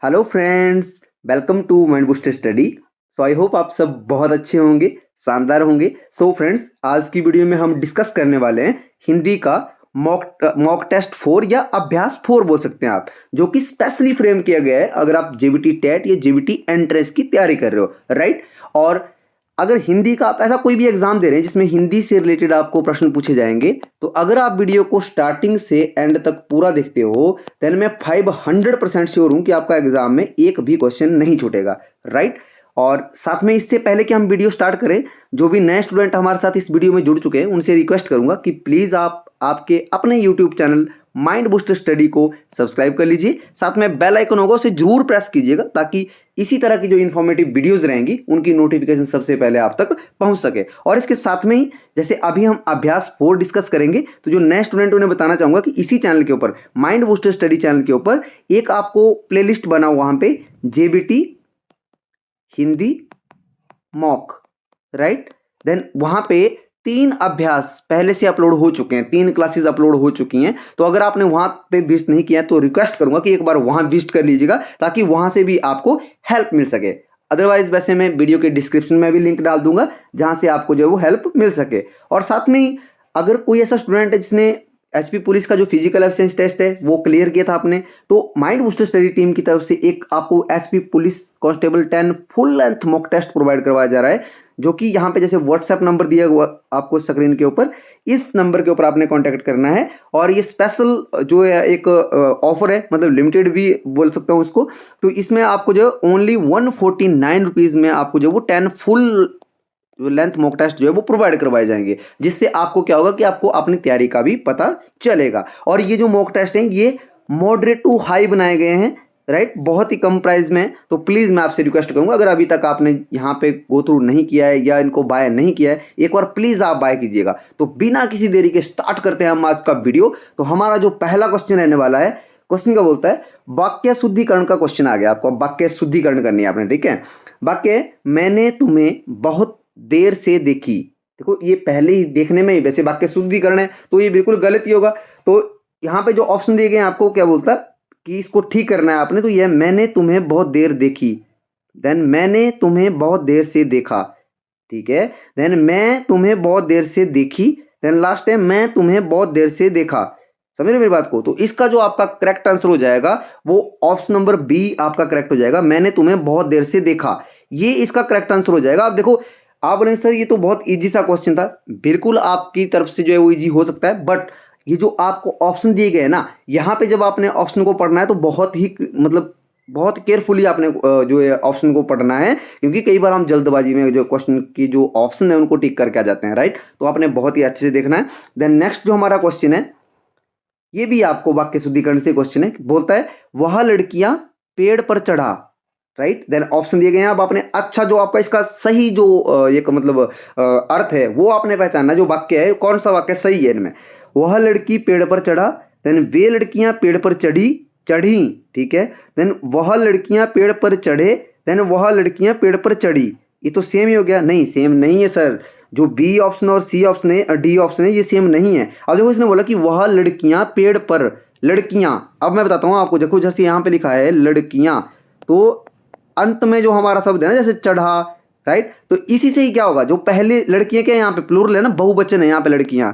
Hello friends, welcome to mind booster study. So I hope आप सब बहुत अच्छे होंगे, शानदार होंगे। सो फ्रेंड्स, आज की वीडियो में हम डिस्कस करने वाले हैं हिंदी का मॉक टेस्ट 4 या अभ्यास 4 बोल सकते हैं आप, जो कि स्पेशली फ्रेम किया गया है अगर आप जेबीटी टेट या जेबीटी एंट्रेंस की तैयारी कर रहे हो, राइट। और अगर हिंदी का आप ऐसा कोई भी एग्जाम दे रहे हैं जिसमें हिंदी से रिलेटेड आपको प्रश्न पूछे जाएंगे, तो अगर आप वीडियो को स्टार्टिंग से एंड तक पूरा देखते हो, देन मैं 500% श्योर हूं कि आपका एग्जाम में एक भी क्वेश्चन नहीं छूटेगा, राइट। और साथ में इससे पहले कि हम वीडियो स्टार्ट करें, जो भी नए स्टूडेंट हमारे साथ इस वीडियो में जुड़ चुके हैं उनसे रिक्वेस्ट करूंगा कि प्लीज आप आपके अपने YouTube channel mind booster study को सब्सक्राइब कर लीजिए। साथ में बेल आइकन होगा, उसे जरूर प्रेस कीजिएगा ताकि इसी तरह की जो इन्फॉर्मेटिव वीडियोस रहेंगी उनकी नोटिफिकेशन सबसे पहले आप तक पहुंच सके। और इसके साथ में ही जैसे अभी हम अभ्यास 4 डिस्कस करेंगे, तो जो नए स्टूडेंट उन्हें बताना चाहूंगा कि इसी चैनल के ऊपर, माइंड बूस्टर स्टडी चैनल के ऊपर, एक आपको प्लेलिस्ट बना वहां पे JBT Hindi mock, right. Then वहां पे 3 अभ्यास पहले से अपलोड हो चुके हैं, 3 क्लासेस अपलोड हो चुकी हैं। तो अगर आपने वहां पे विजिट नहीं किया तो रिक्वेस्ट करूंगा कि एक बार वहां विजिट कर लीजिएगा ताकि वहां से भी आपको हेल्प मिल सके। अदरवाइज वैसे मैं वीडियो के डिस्क्रिप्शन में भी लिंक डाल दूंगा जहां से आपको जो है वो हेल्प मिल सके। और साथ में ही अगर कोई ऐसा स्टूडेंट है जिसने एचपी पुलिस का जो फिजिकल एफिशिएंसी टेस्ट है वो क्लियर किया था आपने, तो माइंड बूस्टर स्टडी टीम की तरफ से एक आपको HP police constable 10 full length mock test provide करवाया जा रहा है, जो कि यहाँ पे जैसे व्हाट्सएप नंबर दिया हुआ आपको स्क्रीन के ऊपर, इस नंबर के ऊपर आपने कांटेक्ट करना है। और ये स्पेशल जो है एक ऑफर है, मतलब लिमिटेड भी बोल सकता हूँ उसको। तो इसमें आपको जो ओनली 149 रुपीज में आपको जो वो 10 फुल लेंथ मॉक टेस्ट जो है वो प्रोवाइड करवाए जाएंगे, जिससे आपको क्या होगा कि आपको अपनी तैयारी का भी पता चलेगा। और ये जो मॉक टेस्ट हैं ये मॉडरेट टू हाई बनाए गए हैं, राइट, बहुत ही कम प्राइस में। तो प्लीज मैं आपसे रिक्वेस्ट करूंगा, अगर अभी तक आपने यहाँ पे गो थ्रू नहीं किया है या इनको बाय नहीं किया है, एक बार प्लीज आप बाय कीजिएगा। तो बिना किसी देरी के स्टार्ट करते हैं हम आज का वीडियो। तो हमारा जो पहला क्वेश्चन रहने वाला है, क्वेश्चन क्या बोलता है, वाक्य शुद्धिकरण का क्वेश्चन आ गया। आपको वाक्य शुद्धिकरण करनी है आपने, ठीक है। वाक्य, मैंने तुम्हें बहुत देर से देखी। देखो ये पहले ही देखने में ही वैसे वाक्य शुद्धिकरण है, तो ये बिल्कुल गलत ही होगा। तो यहाँ पे जो ऑप्शन दिए गए हैं आपको क्या बोलता है कि इसको ठीक करना है आपने, तो यह मैंने तुम्हें बहुत देर देखी, देन मैंने तुम्हें बहुत देर से देखा, ठीक है। देन मैं तुम्हें बहुत देर से देखी, देन लास्ट है मैं तुम्हें बहुत देर से देखा। समझ रहे मेरी बात को? तो इसका जो आपका करेक्ट आंसर हो जाएगा वो ऑप्शन नंबर बी आपका करेक्ट हो जाएगा, मैंने तुम्हें बहुत देर से देखा। ये इसका करेक्ट आंसर हो जाएगा। आप देखो, आप बोले सर ये तो बहुत इजी सा क्वेश्चन था, बिल्कुल आपकी तरफ से जो है वो इजी हो सकता है, बट ये जो आपको ऑप्शन दिए गए ना, यहाँ पे जब आपने ऑप्शन को पढ़ना है तो बहुत ही मतलब बहुत केयरफुली आपने जो है ऑप्शन को पढ़ना है, क्योंकि कई बार हम जल्दबाजी में जो क्वेश्चन की जो ऑप्शन है उनको टिक करके आ जाते हैं, राइट। तो आपने बहुत ही अच्छे से देखना है। देन नेक्स्ट जो हमारा क्वेश्चन है, ये भी आपको वाक्य शुद्धिकरण से क्वेश्चन है, बोलता है वह लड़कियां पेड़ पर चढ़ा, राइट। देन ऑप्शन दिए गए हैं, अब आपने अच्छा जो आपका इसका सही जो एक मतलब अर्थ है वो आपने पहचानना, जो वाक्य है कौन सा वाक्य सही है इनमें। वह लड़की पेड़ पर चढ़ा, देन वे लड़कियां पेड़ पर चढ़ी चढ़ी, ठीक है। देन वह लड़कियां पेड़ पर चढ़े, देन वह लड़कियां पेड़ पर चढ़ी। ये तो सेम ही हो गया, नहीं सेम नहीं है सर। जो बी ऑप्शन और सी ऑप्शन है, डी ऑप्शन है, ये सेम नहीं है। अब देखो इसने बोला कि वह लड़कियां पेड़ पर, लड़कियां, अब मैं बताता हूं आपको, देखो जैसे यहां पे लिखा है लड़कियां, तो अंत में जो हमारा शब्द है ना जैसे चढ़ा, राइट, तो इसी से ही क्या होगा, जो पहले लड़कियां क्या है यहाँ पे प्लूरल है ना, बहुवचन है यहाँ पे लड़कियां।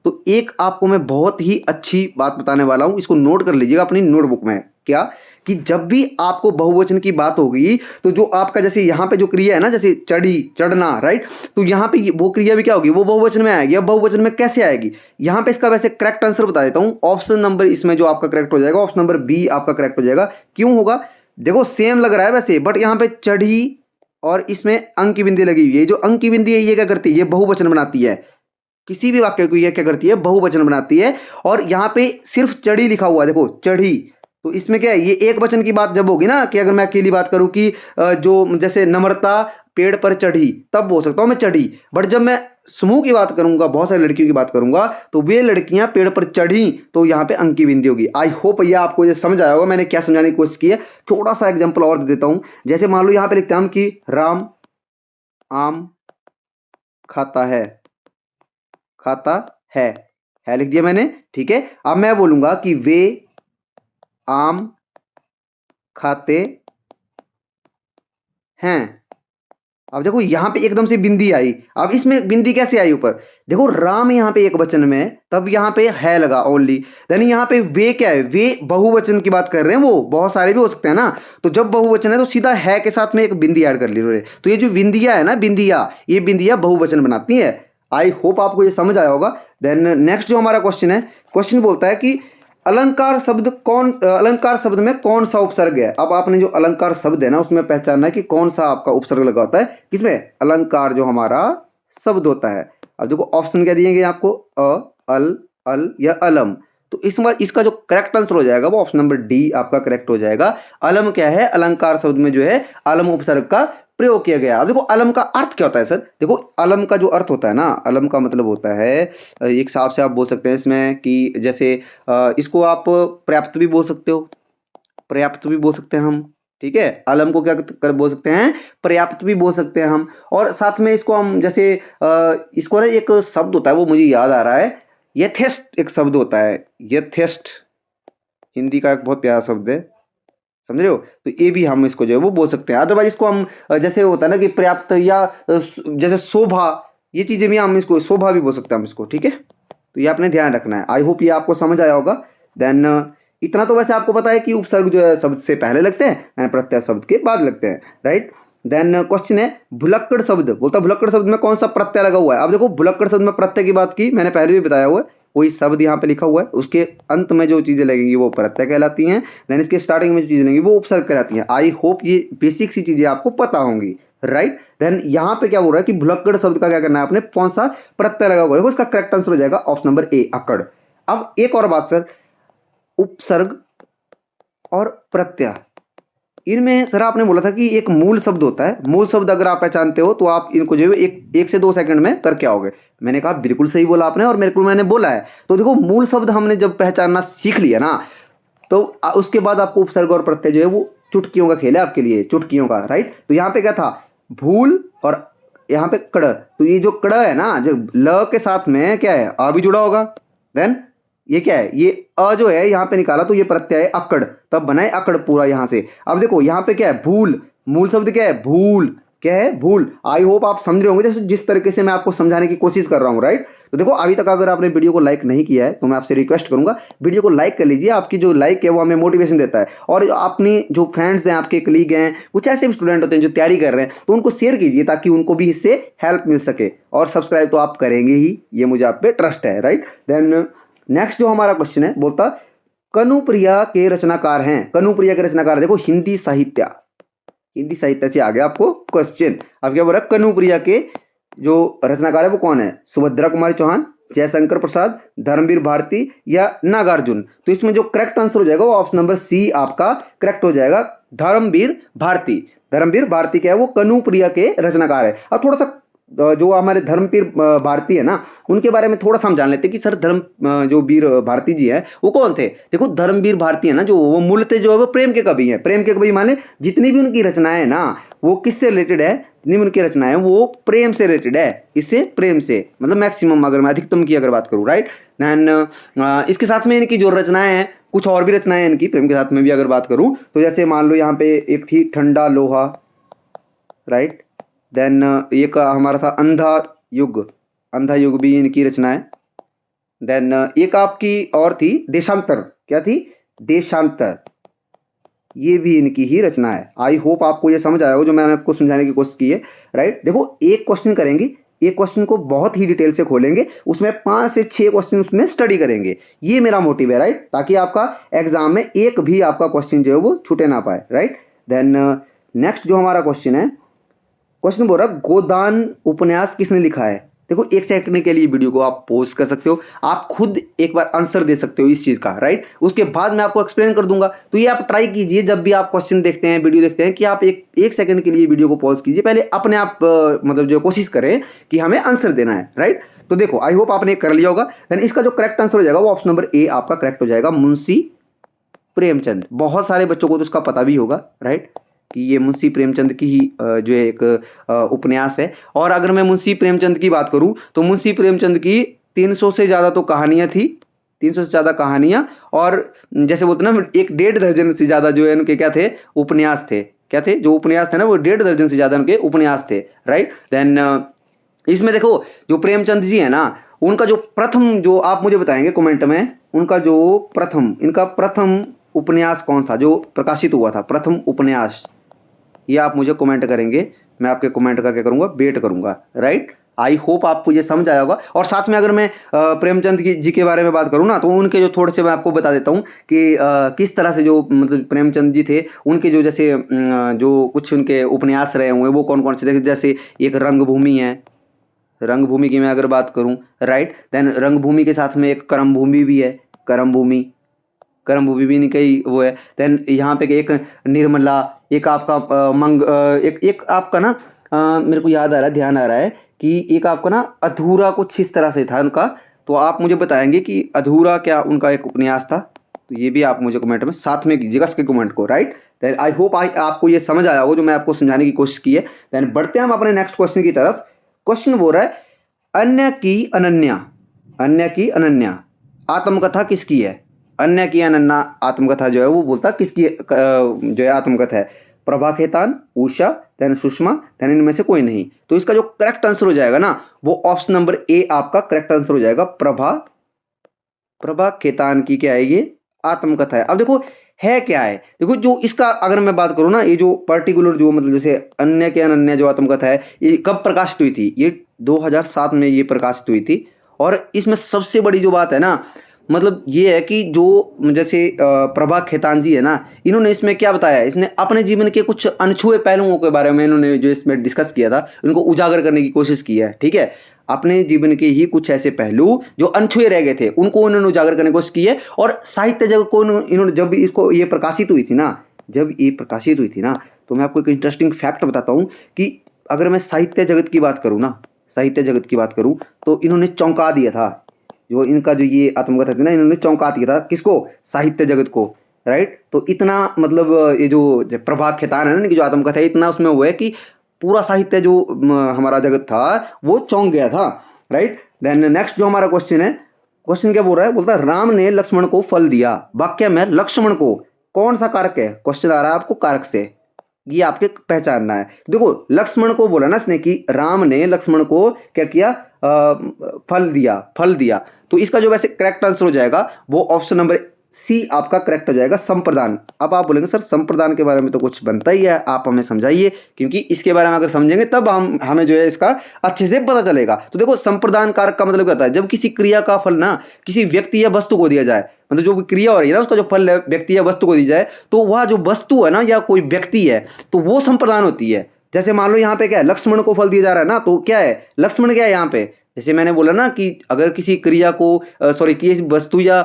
तो एक आपको मैं बहुत ही अच्छी बात बताने वाला हूं, इसको नोट कर लीजिएगा अपनी नोटबुक में। क्या कि जब भी आपको बहुवचन की बात होगी, तो जो आपका जैसे यहाँ पे जो क्रिया है ना, जैसे चढ़ी चढ़ना, राइट, तो यहाँ पे वो क्रिया भी क्या होगी, वो बहुवचन में आएगी। अब बहुवचन में कैसे आएगी, यहाँ पे इसका वैसे करेक्ट आंसर बता देता हूँ। ऑप्शन नंबर इसमें जो आपका करेक्ट हो जाएगा, ऑप्शन नंबर बी आपका करेक्ट हो जाएगा। क्यों होगा, देखो सेम लग रहा है वैसे, बट यहाँ पे चढ़ी और इसमें अंक की बिंदी लगी हुई है। जो अंक की बिंदी है ये क्या करती है, ये बहुवचन बनाती है। किसी भी वाक्य को ये क्या करती है, बहुवचन बनाती है। और यहाँ पे सिर्फ चढ़ी लिखा हुआ है, देखो चढ़ी, तो इसमें क्या है, ये एक वचन की बात जब होगी ना, कि अगर मैं अकेली बात करूं कि जो जैसे नम्रता पेड़ पर चढ़ी, तब बोल सकता हूं मैं चढ़ी। बट जब मैं समूह की बात करूंगा, बहुत सारी लड़कियों की बात करूंगा, तो वे लड़कियां पेड़ पर चढ़ी, तो यहाँ पे अंक की बिंदी होगी। आई होप ये आपको ये समझ आया होगा मैंने क्या समझाने की कोशिश की है। थोड़ा सा एग्जाम्पल और दे देता हूं, जैसे मान लो यहाँ पे लिखते हैं हम कि राम आम खाता है, खाता है लिख दिया मैंने, ठीक है। अब मैं बोलूंगा कि वे आम खाते हैं। अब देखो यहाँ पे एकदम से बिंदी आई, अब इसमें बिंदी कैसे आई ऊपर, देखो राम यहाँ पे एक वचन में है, तब यहाँ पे है लगा ओनली, यानी यहाँ पे वे क्या है, वे बहुवचन की बात कर रहे हैं, वो बहुत सारे भी हो सकते हैं ना, तो जब बहुवचन है तो सीधा है के साथ में एक बिंदी ऐड कर ली उन्होंने। तो ये जो बिंदिया है ना, बिंदिया, ये बिंदिया बहुवचन बनाती है। आई होप आपको ये समझ आया होगा। देन नेक्स्ट जो हमारा क्वेश्चन है, क्वेश्चन बोलता है कि अलंकार शब्द में कौन सा उपसर्ग है। अब आपने जो अलंकार शब्द है ना, उसमें पहचानना है कि कौन सा आपका उपसर्ग लगा होता है, किसमें, अलंकार जो हमारा शब्द होता है। अब देखो ऑप्शन क्या दिए गए आपको, अल या अलम। तो इसका जो करेक्ट आंसर हो जाएगा वो ऑप्शन नंबर डी आपका करेक्ट हो जाएगा। अलम क्या है, अलंकार शब्द में जो है अलम उपसर्ग का प्रयोग किया गया। अब देखो अलम का अर्थ क्या होता है सर, देखो अलम का जो अर्थ होता है ना, अलम का मतलब होता है, एक हिसाब से आप बोल सकते हैं इसमें कि जैसे इसको आप पर्याप्त भी बोल सकते हो, पर्याप्त भी बोल सकते हैं हम, ठीक है। अलम को क्या कर बोल सकते हैं, पर्याप्त भी बोल सकते हैं हम। और साथ में इसको हम जैसे इसको ना एक शब्द होता है, वो मुझे याद आ रहा है, यथेष्ट एक शब्द होता है, यथेष्ट हिंदी का एक बहुत प्यारा शब्द है, समझ रहे हो। तो ये भी हम इसको जो है वो बोल सकते हैं। अदरवाइज इसको हम जैसे होता है ना कि पर्याप्त या जैसे शोभा, ये चीजें भी हम इसको शोभा भी बोल सकते हैं हम इसको, ठीक है। तो ये आपने ध्यान रखना है। आई होप ये आपको समझ आया होगा। देन इतना तो वैसे आपको पता है कि उपसर्ग जो है शब्द से पहले लगते हैं, प्रत्यय शब्द के बाद लगते हैं, राइट। देन क्वेश्चन है भुलक्कड़ शब्द, बोलता भुलक्कड़ शब्द में कौन सा प्रत्यय लगा हुआ है। अब देखो भुलक्कड़ शब्द में प्रत्यय की बात की मैंने पहले भी बताया हुआ है, कोई शब्द यहाँ पे लिखा हुआ है, उसके अंत में जो चीजें लगेंगी वो प्रत्यय कहलाती हैं, देन इसके स्टार्टिंग में जो चीजें लगेंगी वो उपसर्ग कहलाती हैं। आई होप ये बेसिक सी चीजें आपको पता होंगी, राइट। देन यहाँ पे क्या बोल रहा है कि भुलक्कड़ शब्द का क्या करना है आपने, कौन सा प्रत्यय लगा हुआ है, उसका करेक्ट आंसर हो जाएगा ऑप्शन नंबर ए, अकड़। अब एक और बात सर, उपसर्ग और प्रत्यय, इनमें सर आपने बोला था कि एक मूल शब्द होता है, मूल शब्द अगर आप पहचानते हो तो आप इनको जो है एक से 2 सेकंड में करके आओगे। मैंने कहा बिल्कुल सही बोला आपने, और मेरे को मैंने बोला है। तो देखो मूल शब्द हमने जब पहचानना सीख लिया ना, तो उसके बाद आपको उपसर्ग और प्रत्यय जो है वो चुटकियों का खेल है आपके लिए, चुटकियों का, राइट। तो यहाँ पे क्या था, भूल, और यहाँ पे कड़, तो ये जो कड़ है ना, जो ल के साथ में क्या है, आ भी जुड़ा होगा। देन ये क्या है, ये अ जो है यहाँ पे निकाला तो ये प्रत्यय है अकड़, तब बनाए अकड़ पूरा यहाँ से। अब देखो यहाँ पे क्या है, भूल, मूल शब्द क्या है, भूल, क्या है, भूल। आई होप आप समझ रहे होंगे जैसे जिस तरीके से मैं आपको समझाने की कोशिश कर रहा हूँ, राइट। तो देखो अभी तक अगर आपने वीडियो को लाइक नहीं किया है तो मैं आपसे रिक्वेस्ट करूंगा वीडियो को लाइक कर लीजिए। आपकी जो लाइक है वो हमें मोटिवेशन देता है, और अपनी जो फ्रेंड्स हैं, आपके कलीग हैं, कुछ ऐसे भी स्टूडेंट होते हैं जो तैयारी कर रहे हैं, तो उनको शेयर कीजिए ताकि उनको भी इससे हेल्प मिल सके। और सब्सक्राइब तो आप करेंगे ही, ये मुझे आप पे ट्रस्ट है, राइट। देन नेक्स्ट जो हमारा क्वेश्चन है, बोलता कनुप्रिया के रचनाकार हैं। कनुप्रिया के रचनाकार देखो हिंदी साहित्य, हिंदी साहित्य से आ गया आपको क्वेश्चन। अब क्या बोल रहा है, कनुप्रिया के जो रचनाकार है वो कौन है, सुभद्रा कुमारी चौहान, जयशंकर प्रसाद, धर्मवीर भारती या नागार्जुन। तो इसमें जो करेक्ट आंसर हो जाएगा वो ऑप्शन नंबर सी आपका करेक्ट हो जाएगा, धर्मवीर भारती। धर्मवीर भारती क्या है, वो कनुप्रिया के रचनाकार है। अब थोड़ा सा जो हमारे धर्मवीर भारती है ना, उनके बारे में थोड़ा सा हम जान लेते हैं कि सर जो वीर भारती जी है वो कौन थे। देखो धर्मवीर भारती है ना, जो वो मूलतः जो है वो प्रेम के कवि हैं। प्रेम के कवि माने जितनी भी उनकी रचनाएं है ना, वो किससे रिलेटेड है, जितनी भी उनकी रचनाएं वो प्रेम से रिलेटेड है, इससे प्रेम से, मतलब मैक्सिमम अगर मैं अधिकतम की अगर बात करूँ, राइट। देन इसके साथ में इनकी जो रचनाएं हैं, कुछ और भी रचनाएं इनकी प्रेम के साथ में भी अगर बात करूँ तो जैसे मान लो यहाँ पे एक थी ठंडा लोहा, राइट। देन एक हमारा था अंधा युग, अंधा युग भी इनकी रचना है। देन एक आपकी और थी देशांतर, क्या थी, देशांतर, ये भी इनकी ही रचना है। आई होप आपको ये समझ आया हो जो मैंने आपको समझाने की कोशिश की है, राइट। देखो एक क्वेश्चन करेंगे, एक क्वेश्चन को बहुत ही डिटेल से खोलेंगे, उसमें 5 से 6 क्वेश्चन उसमें स्टडी करेंगे, ये मेरा मोटिव है, राइट, ताकि आपका एग्जाम में एक भी आपका क्वेश्चन जो है वो छूटे ना पाए, राइट। देन नेक्स्ट जो हमारा क्वेश्चन है, क्वेश्चन बोल रहा है गोदान उपन्यास किसने लिखा है। देखो 1 सेकंड के लिए वीडियो को आप पॉज कर सकते हो, आप खुद एक बार आंसर दे सकते हो इस चीज का, राइट। उसके बाद मैं आपको एक्सप्लेन कर दूंगा। तो ये आप ट्राई कीजिए जब भी आप क्वेश्चन देखते हैं, वीडियो देखते हैं, कि आप एक सेकंड के लिए वीडियो को पॉज कीजिए, पहले अपने आप मतलब जो कोशिश करें कि हमें आंसर देना है, राइट। तो देखो आई होप आपने कर लिया होगा। देन इसका जो करेक्ट आंसर हो जाएगा वो ऑप्शन नंबर ए आपका करेक्ट हो जाएगा, मुंशी प्रेमचंद। बहुत सारे बच्चों को तो इसका पता भी होगा, राइट, कि ये मुंशी प्रेमचंद की ही जो है एक उपन्यास है। और अगर मैं मुंशी प्रेमचंद की बात करूं तो मुंशी प्रेमचंद की 300 से ज़्यादा तो कहानियां थी, 300 से ज़्यादा कहानियाँ, और जैसे बोलते ना 1.5 दर्जन से ज़्यादा जो है उनके क्या थे, उपन्यास थे। क्या थे? जो उपन्यास थे ना वो 1.5 दर्जन से ज़्यादा उनके उपन्यास थे, राइट। देन इसमें देखो जो प्रेमचंद जी है ना, उनका जो प्रथम, जो आप मुझे बताएंगे कमेंट में, उनका जो प्रथम, इनका प्रथम उपन्यास कौन था जो प्रकाशित हुआ था, प्रथम उपन्यास, ये आप मुझे कमेंट करेंगे। मैं आपके कमेंट का क्या करूँगा, वेट करूँगा, राइट। आई होप आपको ये समझ आया होगा। और साथ में अगर मैं प्रेमचंद जी के बारे में बात करूँ ना, तो उनके जो थोड़े से मैं आपको बता देता हूँ कि किस तरह से जो मतलब प्रेमचंद जी थे, उनके जो जैसे जो कुछ उनके उपन्यास रहे हुए वो कौन कौन से थे। जैसे एक रंगभूमि है, रंगभूमि की मैं अगर बात करूं, राइट। देन रंगभूमि के साथ में एक कर्मभूमि भी है, कर्मभूमि, कर्मभूमि भी नहीं कही वो है। देन यहाँ पे एक निर्मला, एक आपका एक आपका ना मेरे को याद आ रहा है, ध्यान आ रहा है कि एक आपका ना अधूरा कुछ इस तरह से था उनका। तो आप मुझे बताएंगे कि अधूरा क्या उनका एक उपन्यास था, तो ये भी आप मुझे कमेंट में साथ में कीजिएगा इसके कमेंट को, राइट। देन आई होप आपको ये समझ आया होगा जो मैं आपको समझाने की कोशिश की है। देन बढ़ते हैं हम अपने नेक्स्ट क्वेश्चन की तरफ। क्वेश्चन बोल रहा है अन्य की अनन्या, अन्य की अनन्या आत्मकथा किसकी है। अन्य की अनन्या आत्मकथा जो है वो बोलता किसकी जो है आत्मकथा है। प्रभा खेतान, उषा, देन सुषमा, देन इनमें से कोई नहीं। तो इसका जो करेक्ट आंसर हो जाएगा ना, वो ऑप्शन नंबर ए आपका करेक्ट आंसर हो जाएगा। प्रभा खेतान की क्या है, ये आत्मकथा है। अब देखो है क्या है, देखो जो इसका अगर मैं बात करूं ना, ये जो पर्टिकुलर जो मतलब जैसे अन्य के अनन्या जो आत्मकथा है, ये कब प्रकाशित हुई थी, ये 2007 में ये प्रकाशित हुई थी। और इसमें सबसे बड़ी जो बात है ना, मतलब ये है कि जो जैसे प्रभा खेतान जी है ना, इन्होंने इसमें क्या बताया है, इसने अपने जीवन के कुछ अनछुए पहलुओं के बारे में इन्होंने जो इसमें डिस्कस किया था, उनको उजागर करने की कोशिश की है, ठीक है। अपने जीवन के ही कुछ ऐसे पहलू जो अनछुए रह गए थे उनको उन्होंने उजागर करने की कोशिश की है। और साहित्य जगत को इन्होंने जब इसको ये प्रकाशित हुई थी ना, जब ये प्रकाशित हुई थी ना, तो मैं आपको एक इंटरेस्टिंग फैक्ट बताता हूँ कि अगर मैं साहित्य जगत की बात करूँ ना, साहित्य जगत की बात करूँ, तो इन्होंने चौंका दिया था। जो इनका जो ये आत्मकथा थी ना, इन्होंने चौंका दिया था किसको, साहित्य जगत को, राइट। तो इतना मतलब ये जो प्रभा खेतान है ना, इनकी जो आत्मकथा है, इतना उसमें हुआ है कि पूरा साहित्य जो हमारा जगत था वो चौंक गया था, राइट। देन नेक्स्ट जो हमारा क्वेश्चन है, क्वेश्चन क्या बोल रहा है, बोलता है राम ने लक्ष्मण को फल दिया, वाक्य में लक्ष्मण को कौन सा कारक है, क्वेश्चन आ रहा है आपको कारक से, ये आपके पहचानना है। देखो लक्ष्मण को बोला ना इसने कि राम ने लक्ष्मण को क्या किया, फल दिया, फल दिया। तो इसका जो वैसे करेक्ट आंसर हो जाएगा वो ऑप्शन नंबर सी आपका करेक्ट हो जाएगा, संप्रदान। अब आप बोलेंगे सर संप्रदान के बारे में तो कुछ बनता ही है, आप हमें समझाइए, क्योंकि इसके बारे में अगर समझेंगे तब हमें जो है इसका अच्छे से पता चलेगा। तो देखो संप्रदान कारक का मतलब क्या होता है, जब किसी क्रिया का फल ना किसी व्यक्ति या वस्तु को दिया जाए, मतलब जो क्रिया हो रही है ना उसका जो फल है व्यक्ति या वस्तु को दी जाए, तो वह जो वस्तु है ना या कोई व्यक्ति है, तो वो संप्रदान होती है। जैसे मान लो यहाँ पे क्या है, लक्ष्मण को फल दिया जा रहा है ना, तो क्या है, लक्ष्मण क्या है यहाँ पे, जैसे मैंने बोला ना कि अगर किसी क्रिया को सॉरी किसी वस्तु या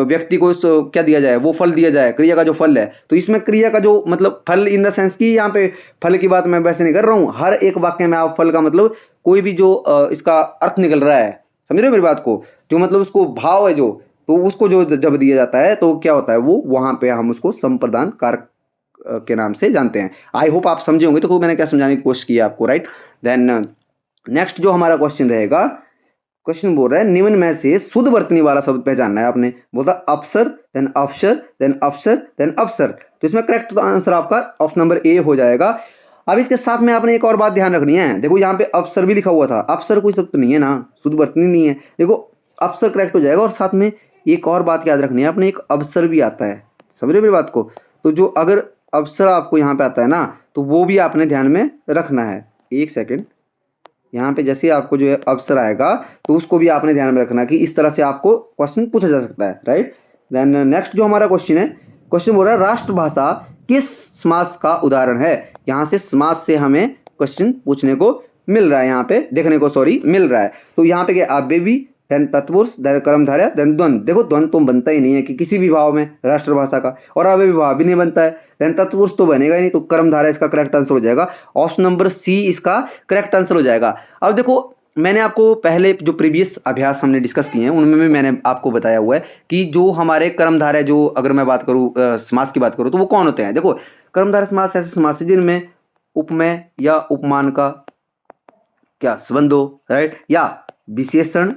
व्यक्ति को क्या दिया जाए, वो फल दिया जाए, क्रिया का जो फल है, तो इसमें क्रिया का जो मतलब फल इन द सेंस की यहाँ पे फल की बात मैं वैसे नहीं कर रहा हूँ, हर एक वाक्य में आप फल का मतलब कोई भी जो इसका अर्थ निकल रहा है, समझ रहे हो मेरी बात को, जो मतलब उसको भाव है जो, तो उसको जो जब दिया जाता है तो क्या होता है, वो वहां पे हम उसको संप्रदान कारक के नाम से जानते हैं। आई होप आप समझे होंगे, तो मैंने क्या समझाने की कोशिश की है आपको, राइट। देन नेक्स्ट जो हमारा क्वेश्चन रहेगा, क्वेश्चन बोल रहा है निम्न में से शुद्ध वर्तनी वाला शब्द पहचानना है आपने, बोलता अफसर, देन अफसर, देन अफसर, देन अफसर। तो इसमें करेक्ट आंसर आपका ऑप्शन नंबर ए हो जाएगा। अब इसके साथ में आपने एक और बात ध्यान रखनी है, देखो यहाँ पे अफसर भी लिखा हुआ था, अफसर कोई शब्द नहीं है ना, शुद्ध वर्तनी नहीं है, देखो अफसर करेक्ट हो जाएगा। और साथ में एक और बात याद रखनी है आपने, एक अवसर भी आता है, समझ रहे मेरी बात को, तो जो अगर अवसर आपको यहाँ पे आता है ना, तो वो भी आपने ध्यान में रखना है। एक सेकेंड, यहाँ पे जैसे आपको जो है अवसर आएगा तो उसको भी आपने ध्यान में रखना कि इस तरह से आपको क्वेश्चन पूछा जा सकता है, राइट। देन नेक्स्ट जो हमारा क्वेश्चन है, क्वेश्चन बोल रहा है राष्ट्रभाषा किस समास का उदाहरण है। यहाँ से समास से हमें क्वेश्चन पूछने को मिल रहा है, यहाँ पे देखने को सॉरी मिल रहा है। तो यहाँ पे क्या अव्ययी, देन तत्पुरुष, देन कर्मधारय, देन द्वंद्व। देखो द्वंद्व तो बनता ही नहीं है कि किसी भी भाव में राष्ट्रभाषा का, और अव्ययी भाव भी नहीं बनता है, देन तत्पुरुष तो बनेगा ही नहीं, तो कर्मधारय इसका करेक्ट आंसर हो जाएगा, ऑप्शन नंबर सी इसका करेक्ट आंसर हो जाएगा। अब देखो मैंने आपको पहले जो प्रीवियस अभ्यास हमने डिस्कस किए हैं उनमें भी मैंने आपको बताया हुआ है कि जो हमारे कर्मधारय, जो अगर मैं बात करूँ समास की बात करूँ, तो वो कौन होते हैं। देखो कर्मधारय समास ऐसे समास है जिनमें उपमेय या उपमान का क्या संबंध हो, राइट, या विशेषण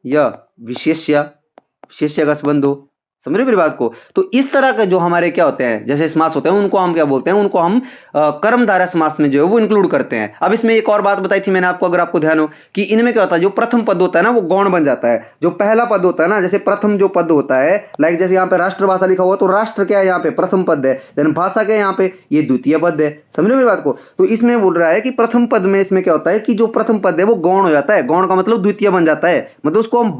या विशेष्य का संबंध हो। समझ रहे मेरी बात को। तो इस तरह के जो हमारे क्या होते हैं जैसे समास होते हैं उनको हम क्या बोलते हैं, उनको हम कर्मधारय समास में जो है वो इंक्लूड करते हैं। अब इसमें एक और बात बताई थी मैंने आपको, अगर आपको ध्यान हो, कि इनमें क्या होता है जो प्रथम पद होता है ना वो गौण बन जाता है। जो पहला पद होता है ना, जैसे प्रथम जो पद होता है, लाइक जैसे यहाँ पे राष्ट्रभाषा लिखा हुआ तो राष्ट्र क्या है यहाँ पे प्रथम पद है, देन भाषा क्या है यहाँ पे ये द्वितीय पद है। समझ रहे मेरी बात को। तो इसमें बोल रहा है कि प्रथम पद में इसमें क्या होता है कि जो प्रथम पद है वो गौण हो जाता है। गौण का मतलब द्वितीय बन जाता है, मतलब उसको हम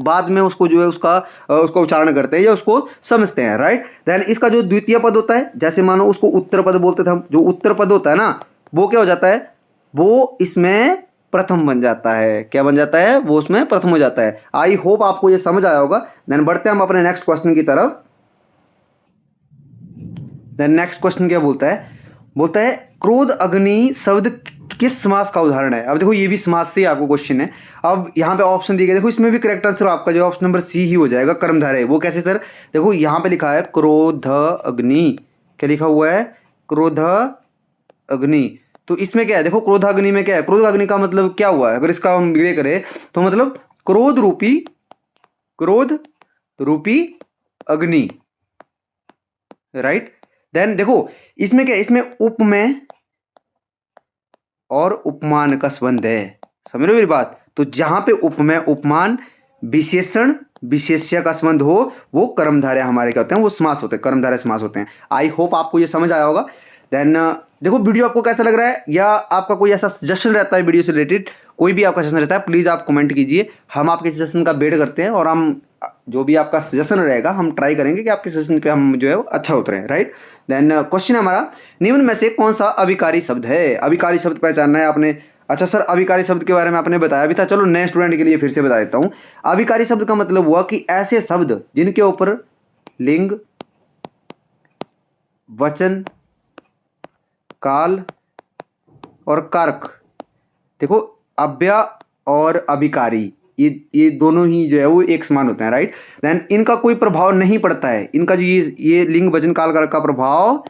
बाद में उसको जो है उसका उच्चारण करते हैं या उसको समझते हैं, राइट। देन इसका जो द्वितीय पद होता है, जैसे मानो उसको उत्तर पद बोलते थे हम, जो उत्तर पद होता है ना वो क्या हो जाता है, वो इसमें प्रथम बन जाता है। क्या बन जाता है, वो उसमें प्रथम हो जाता है। आई होप आपको ये समझ आया होगा। देन बढ़ते हैं हम अपने नेक्स्ट क्वेश्चन की तरफ। देन नेक्स्ट क्वेश्चन क्या बोलता है क्रोध अग्नि शब्द किस समास का उदाहरण है। अब देखो ये भी समास से आपको क्वेश्चन है। अब यहाँ पे ऑप्शन दिए गए, देखो इसमें भी करेक्ट आंसर आपका जो ऑप्शन नंबर सी ही हो जाएगा, कर्मधारय। वो कैसे सर, देखो यहाँ पे लिखा है क्रोध अग्नि, क्या लिखा हुआ है, क्रोध अग्नि। तो इसमें क्या है, देखो क्रोध अग्नि में क्या है, क्रोध अग्नि का मतलब क्या हुआ है, अगर इसका हम विग्रह करें तो मतलब क्रोध रूपी अग्नि, राइट। देन देखो इसमें क्या है, इसमें उपमेय और उपमान का संबंध है। समझ रहे हो मेरी बात। तो जहां पे उपमेय उपमान विशेषण विशेष्य का संबंध हो वो कर्मधारय हमारे क्या होते हैं, वो समास होते हैं, कर्मधारय समास होते हैं। आई होप आपको ये समझ आया होगा। देन देखो वीडियो आपको कैसा लग रहा है, या आपका कोई ऐसा सजेशन रहता है वीडियो से रिलेटेड, कोई भी आपका सजेशन रहता है प्लीज़ आप कमेंट कीजिए। हम आपके सजेशन का वेट करते हैं और हम जो भी आपका सजेशन रहेगा हम ट्राई करेंगे कि आपके सजेशन पे हम जो है वो अच्छा उतरे, राइट। देन क्वेश्चन हमारा, निम्न में से कौन सा अभिकारी शब्द है। अभिकारी शब्द पहचानना है आपने। अच्छा सर अभिकारी शब्द के बारे में आपने बताया भी था, चलो नए स्टूडेंट के लिए फिर से बता देता हूँ। अभिकारी शब्द का मतलब हुआ कि ऐसे शब्द जिनके ऊपर लिंग वचन काल और कारक, देखो अव्यय और अभिकारी ये दोनों ही जो है वो एक समान होते हैं, राइट। देन इनका कोई प्रभाव नहीं पड़ता है, इनका जो ये लिंग वचन काल कारक का प्रभाव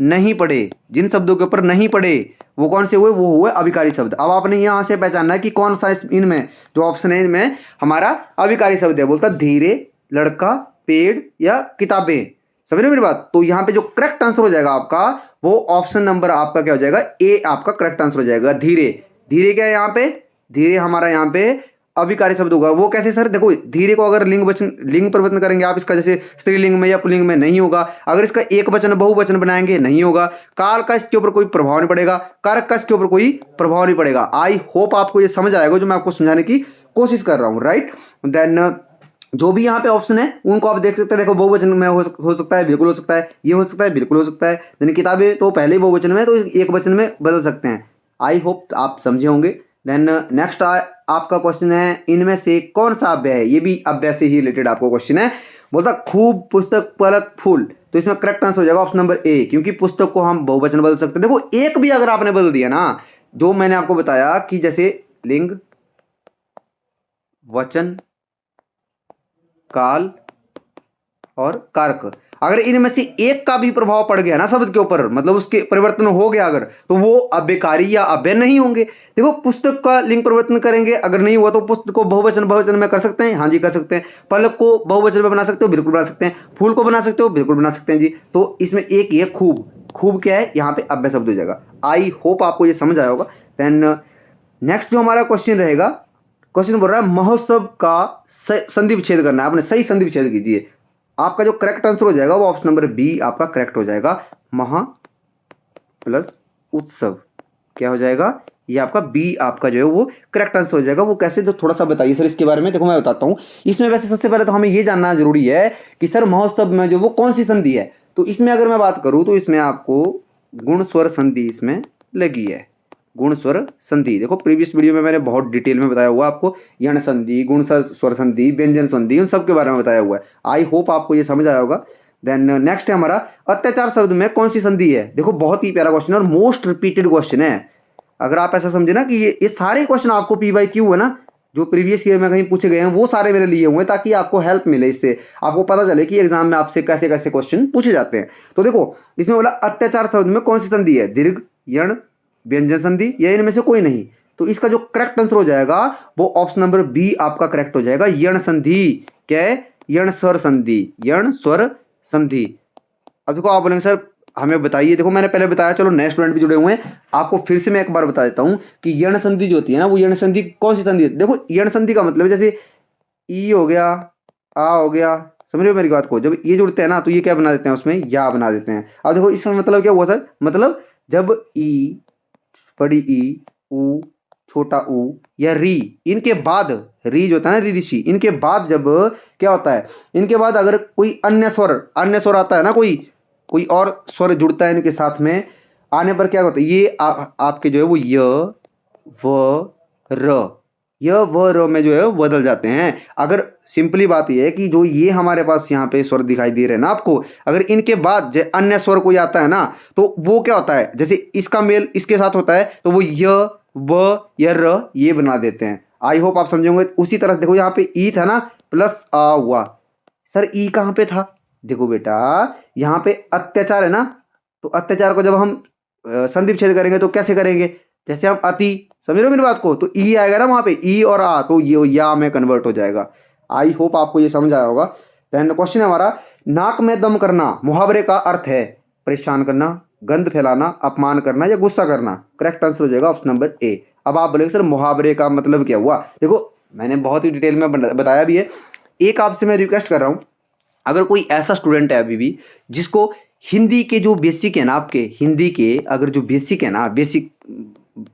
नहीं पड़े, जिन शब्दों के ऊपर नहीं पड़े वो कौन से हुए, वो हुए अभिकारी शब्द। अब आपने यहाँ से पहचानना है कि कौन सा इनमें जो ऑप्शन है इनमें हमारा अभिकारी शब्द है। बोलता धीरे, लड़का, पेड़ या किताबें। समझ रहे मेरी बात। तो यहाँ पे जो करेक्ट आंसर हो जाएगा आपका वो ऑप्शन नंबर आपका क्या हो जाएगा, ए आपका करेक्ट आंसर हो जाएगा। धीरे, धीरे क्या है यहाँ पे, धीरे हमारा यहाँ पे अभिकारी शब्द होगा। वो कैसे सर, देखो धीरे को अगर लिंग परिवर्तन करेंगे आप इसका, जैसे स्त्रीलिंग में या पुल्लिंग में नहीं होगा। अगर इसका एक वचन बहुवचन बनाएंगे नहीं होगा। काल का इसके ऊपर कोई प्रभाव नहीं पड़ेगा, कारक का इसके ऊपर कोई प्रभाव नहीं पड़ेगा। आई होप आपको ये समझ आएगा जो मैं आपको समझाने की कोशिश कर रहा हूँ, राइट। देन जो भी यहाँ पे ऑप्शन है उनको आप देख सकते हैं। देखो बहुवचन में हो सकता है, बिल्कुल हो सकता है, ये हो सकता है, बिल्कुल हो सकता है। यानी किताबें तो पहले ही बहुवचन में, तो एक वचन में बदल सकते हैं। आई होप आप समझे होंगे। देन नेक्स्ट आपका क्वेश्चन है, इनमें से कौन सा अव्यय है। ये भी अव्यय से ही रिलेटेड आपको क्वेश्चन है। बोलता खूब, पुस्तक, पलक, फूल। तो इसमें करेक्ट आंसर हो जाएगा ऑप्शन नंबर ए, क्योंकि पुस्तक को हम बहुवचन बदल सकते हैं। देखो एक भी अगर आपने बदल दिया ना, जो मैंने आपको बताया कि जैसे लिंग वचन काल और कारक, अगर इनमें से एक का भी प्रभाव पड़ गया ना शब्द के ऊपर, मतलब उसके परिवर्तन हो गया अगर, तो वो अव्ययकारी या अव्यय नहीं होंगे। देखो पुस्तक का लिंग परिवर्तन करेंगे, अगर नहीं हुआ तो पुस्तक को बहुवचन में कर सकते हैं, हाँ जी कर सकते हैं। पलक को बहुवचन में बना सकते हो, बिल्कुल बना सकते हैं। फूल को बना सकते हो, बिल्कुल बना सकते हैं जी। तो इसमें एक ये खूब, खूब क्या है यहाँ पे अव्यय शब्द हो जाएगा। आई होप आपको ये समझ आया होगा। देन नेक्स्ट जो हमारा क्वेश्चन रहेगा, क्वेश्चन बोल रहा है महोत्सव का संधि विच्छेद करना है, आपने सही संधि विच्छेद कीजिए। आपका जो करेक्ट आंसर हो जाएगा वो ऑप्शन नंबर बी आपका करेक्ट हो जाएगा। महा प्लस उत्सव क्या हो जाएगा, ये आपका बी आपका जो है वो करेक्ट आंसर हो जाएगा। वो कैसे, तो थोड़ा सा बताइए सर इसके बारे में। देखो मैं बताता हूँ इसमें। वैसे सबसे पहले तो हमें ये जानना जरूरी है कि सर महोत्सव में जो वो कौन सी संधि है। तो इसमें अगर मैं बात करूँ तो इसमें आपको गुण स्वर संधि इसमें लगी है, गुण स्वर संधि। देखो प्रीवियस वीडियो में मैंने बहुत डिटेल में बताया हुआ आपको, यण संधि, गुण स्वर संधि, व्यंजन संधि, उन सब के बारे में बताया हुआ है। आई होप आपको ये समझ आया होगा। देन नेक्स्ट है हमारा, अत्याचार शब्द में कौन सी संधि है। देखो बहुत ही प्यारा क्वेश्चन है और मोस्ट रिपीटेड क्वेश्चन है। अगर आप ऐसा समझे ना कि ये सारे क्वेश्चन आपको PYQ है ना, जो प्रीवियस ईयर में कहीं पूछे गए हैं वो सारे मेरे लिए हुए हैं, ताकि आपको हेल्प मिले, इससे आपको पता चले कि एग्जाम में आपसे कैसे कैसे क्वेश्चन पूछे जाते हैं। तो देखो इसमें बोला अत्याचार शब्द में कौन सी संधि है, दीर्घ, यण, व्यंजन संधि या इनमें से कोई नहीं। तो इसका जो करेक्ट आंसर हो जाएगा वो ऑप्शन नंबर बी आपका करेक्ट हो जाएगा, यण संधि। क्या है? यण स्वर संधि, यण स्वर संधि। अब देखो आप बोलेंगे सर हमें बताइए, देखो मैंने पहले बताया, चलो नए स्टूडेंट भी जुड़े हुए हैं, आपको फिर से मैं एक बार बता देता हूं कि यण संधि जो होती है ना, वो यण संधि कौन सी संधि है? देखो यण संधि का मतलब जैसे ई हो गया, आ हो गया, समझ रहे हो मेरी बात को? जब ये जुड़ते हैं ना तो ये क्या बना देते हैं, उसमें या बना देते हैं। अब देखो इसका मतलब क्या हुआ सर? मतलब जब ई, बड़ी ई, ऊ, छोटा ऊ या री, इनके बाद री जो होता है ना, री ऋषि, इनके बाद जब क्या होता है, इनके बाद अगर कोई अन्य स्वर आता है ना, कोई और स्वर जुड़ता है इनके साथ में, आने पर क्या होता है, ये आपके जो है वो य व र, य व र में जो है वो बदल जाते हैं। अगर सिंपली बात ये है कि जो ये हमारे पास यहाँ पे स्वर दिखाई दे रहे हैं ना आपको, अगर इनके बाद अन्य स्वर कोई आता है ना तो वो क्या होता है, जैसे इसका मेल इसके साथ होता है तो वो य व या र ये बना देते हैं। आई होप आप समझेंगे। उसी तरह देखो यहाँ पे ई था ना, प्लस आ हुआ, सर ई कहाँ पे था? देखो बेटा यहाँ पे अत्याचार है ना, तो अत्याचार को जब हम संधि विच्छेद करेंगे तो कैसे करेंगे? जैसे हम अति, समझ रहे हो मेरी बात को? तो ई आएगा ना वहां पे, ई और आ, तो ये या में कन्वर्ट हो जाएगा। आई होप आपको ये समझ आया होगा। देन क्वेश्चन है हमारा, नाक में दम करना मुहावरे का अर्थ है परेशान करना, गंध फैलाना, अपमान करना या गुस्सा करना। करेक्ट आंसर हो जाएगा ऑप्शन नंबर ए। अब आप बोलेंगे सर मुहावरे का मतलब क्या हुआ? देखो मैंने बहुत ही डिटेल में बताया भी है। एक आपसे मैं रिक्वेस्ट कर रहा हूं, अगर कोई ऐसा स्टूडेंट है अभी भी जिसको हिंदी के जो बेसिक है ना, आपके हिंदी के अगर जो बेसिक है ना, बेसिक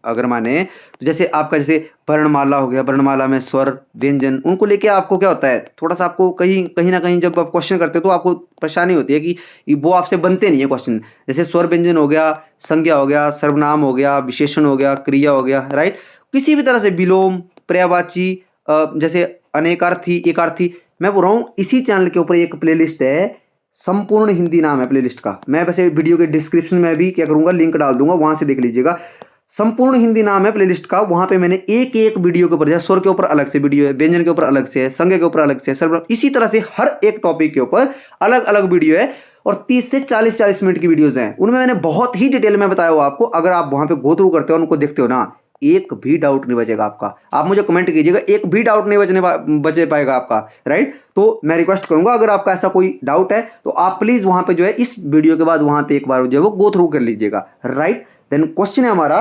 अगर माने तो जैसे आपका जैसे वर्णमाला हो गया, वर्णमाला में स्वर व्यंजन, उनको लेके आपको क्या होता है, थोड़ा सा आपको कहीं कहीं ना कहीं जब आप क्वेश्चन करते हो तो आपको परेशानी होती है कि वो आपसे बनते नहीं है क्वेश्चन। जैसे स्वर व्यंजन हो गया, संज्ञा हो गया, सर्वनाम हो गया, विशेषण हो गया, क्रिया हो गया, राइट? किसी भी तरह से विलोम, पर्यायवाची, जैसे अनेकार्थी, एकार्थी। मैं बोल रहा हूँ इसी चैनल के ऊपर एक प्लेलिस्ट है, संपूर्ण हिंदी नाम है प्लेलिस्ट का। मैं वैसे वीडियो के डिस्क्रिप्शन में भी क्या करूंगा, लिंक डाल दूंगा, वहां से देख लीजिएगा। संपूर्ण हिंदी नाम है प्लेलिस्ट का। वहां पे मैंने एक एक वीडियो के ऊपर, जैसे स्वर के ऊपर अलग से वीडियो है, व्यंजन के ऊपर अलग से है, संज्ञा के ऊपर अलग से है, सर्वनाम, इसी तरह से हर एक टॉपिक के ऊपर अलग अलग वीडियो है। और 30 से 40 मिनट की वीडियोज हैं, उनमें मैंने बहुत ही डिटेल में बताया हुआ आपको। अगर आप वहां पे गो थ्रू करते हो, उनको देखते हो ना, एक भी डाउट नहीं बचेगा आपका। आप मुझे कमेंट कीजिएगा, एक भी डाउट नहीं बचे पाएगा आपका, राइट? तो मैं रिक्वेस्ट करूंगा, अगर आपका ऐसा कोई डाउट है तो आप प्लीज वहां पे जो है इस वीडियो के बाद वहां पे एक बार जो है वो गो थ्रू कर लीजिएगा, राइट? देन क्वेश्चन है हमारा,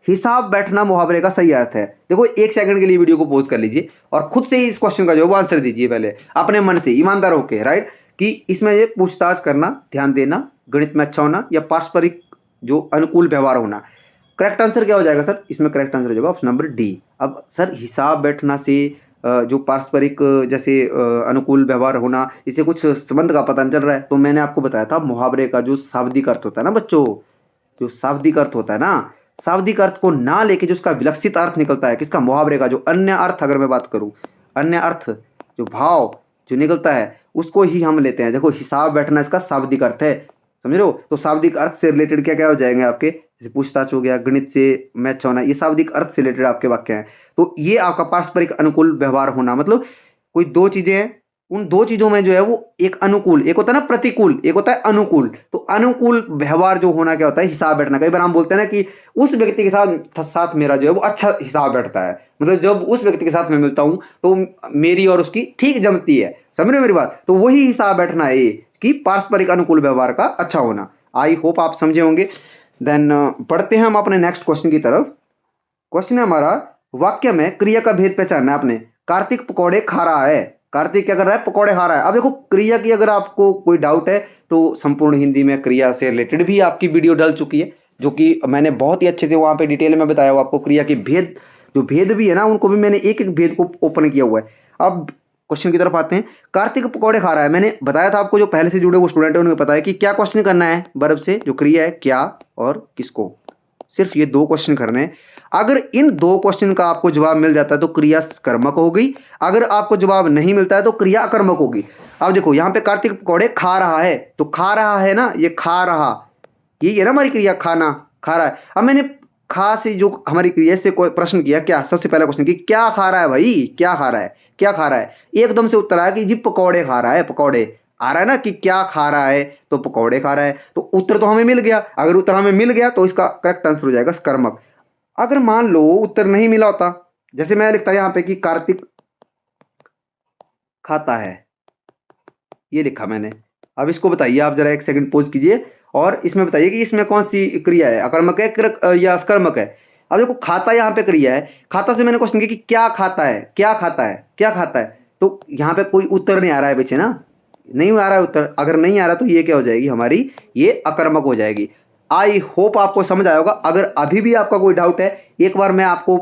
हिसाब बैठना मुहावरे का सही अर्थ है। देखो एक सेकंड के लिए वीडियो को पॉज कर लीजिए और खुद से ही इस क्वेश्चन का जो है आंसर दीजिए, पहले अपने मन से ईमानदार होके, राइट? कि इसमें ये पूछताछ करना, ध्यान देना, गणित में अच्छा होना या पारस्परिक जो अनुकूल व्यवहार होना। करेक्ट आंसर क्या हो जाएगा सर? इसमें करेक्ट आंसर हो जाएगा ऑप्शन नंबर डी। अब सर हिसाब बैठना से जो पारस्परिक जैसे अनुकूल व्यवहार होना, इसे कुछ संबंध का पता नहीं चल रहा है, तो मैंने आपको बताया था मुहावरे का जो शाब्दिक अर्थ होता है ना बच्चों, जो शाब्दिक अर्थ होता है ना, शाब्दिक अर्थ को ना लेके जो उसका विलक्षित अर्थ निकलता है, किसका? मुहावरे का। जो अन्य अर्थ अगर मैं बात करूं, अन्य अर्थ जो भाव जो निकलता है उसको ही हम लेते हैं। देखो हिसाब बैठना इसका शाब्दिक अर्थ है, समझ रहे हो? तो शाब्दिक अर्थ से रिलेटेड क्या क्या हो जाएंगे आपके, जैसे पूछताछ हो गया, गणित से मैच होना, ये शाब्दिक अर्थ से रिलेटेड आपके वाक्य हैं। तो ये आपका पारस्परिक अनुकूल व्यवहार होना, मतलब कोई दो चीजें हैं, उन दो चीजों में जो है वो एक अनुकूल, एक होता है ना प्रतिकूल, एक होता है अनुकूल। तो अनुकूल व्यवहार जो होना क्या होता है? हिसाब बैठना। कई बार हम बोलते हैं ना कि उस व्यक्ति के साथ मेरा जो है वो अच्छा हिसाब बैठता है, मतलब जब उस व्यक्ति के साथ मैं मिलता हूं तो मेरी और उसकी ठीक जमती है। समझ रहे हो मेरी बात? तो वही हिसाब बैठना है, ये कि पारस्परिक अनुकूल व्यवहार का अच्छा होना। आई होप आप समझे होंगे। देन पढ़ते हैं हम अपने नेक्स्ट क्वेश्चन की तरफ। क्वेश्चन है हमारा, वाक्य में क्रिया का भेद पहचानना है आपने। कार्तिक पकौड़े खा रहा है, कार्तिक क्या कर रहा है? पकौड़े खा रहा है। अब देखो क्रिया की अगर आपको कोई डाउट है तो संपूर्ण हिंदी में क्रिया से रिलेटेड भी आपकी वीडियो डल चुकी है, जो कि मैंने बहुत ही अच्छे से वहां पे डिटेल में बताया हुआ आपको। क्रिया के भेद, जो भेद भी है ना, उनको भी मैंने एक एक भेद को ओपन किया हुआ है। अब क्वेश्चन की तरफ आते हैं। कार्तिक पकौड़े खा रहा है, मैंने बताया था आपको, जो पहले से जुड़े वो स्टूडेंट है उन्हें पता है कि क्या क्वेश्चन करना है। वर्ब से जो क्रिया है, क्या और किसको, सिर्फ ये दो क्वेश्चन करने हैं। अगर इन दो क्वेश्चन का आपको जवाब मिल जाता है तो क्रिया कर्मक होगी, अगर आपको जवाब नहीं मिलता है तो क्रिया अकर्मक होगी। अब देखो यहाँ पे कार्तिक पकौड़े खा रहा है, तो खा रहा है ना, ये खा रहा, यही है ना हमारी क्रिया, खाना, खा रहा है। अब मैंने खा से जो हमारी क्रिया से कोई प्रश्न किया, क्या सबसे पहला क्वेश्चन कि क्या खा रहा है भाई, क्या खा रहा है, क्या खा रहा है? एकदम से उत्तर आया कि जी पकौड़े खा रहा है। पकौड़े आ रहा है ना, कि क्या खा रहा है, तो पकौड़े खा रहा है। तो उत्तर तो हमें मिल गया। अगर उत्तर हमें मिल गया तो इसका करेक्ट आंसर हो जाएगा कर्मक। अगर मान लो उत्तर नहीं मिला होता, जैसे मैं लिखता यहाँ पे कि कार्तिक खाता है, ये लिखा मैंने। अब इसको बताइए आप, जरा एक सेकंड पॉज कीजिए और इसमें बताइए कि इसमें कौन सी क्रिया है, अकर्मक है या सकर्मक है। अब देखो खाता यहाँ पे क्रिया है, खाता से मैंने क्वेश्चन किया कि क्या खाता है, क्या खाता है, क्या खाता है, तो यहाँ पे कोई उत्तर नहीं आ रहा है बच्चे ना, नहीं आ रहा है उत्तर। अगर नहीं आ रहा तो ये क्या हो जाएगी हमारी, ये अकर्मक हो जाएगी। आई होप आपको समझ आया होगा। अगर अभी भी आपका कोई डाउट है, एक बार मैं आपको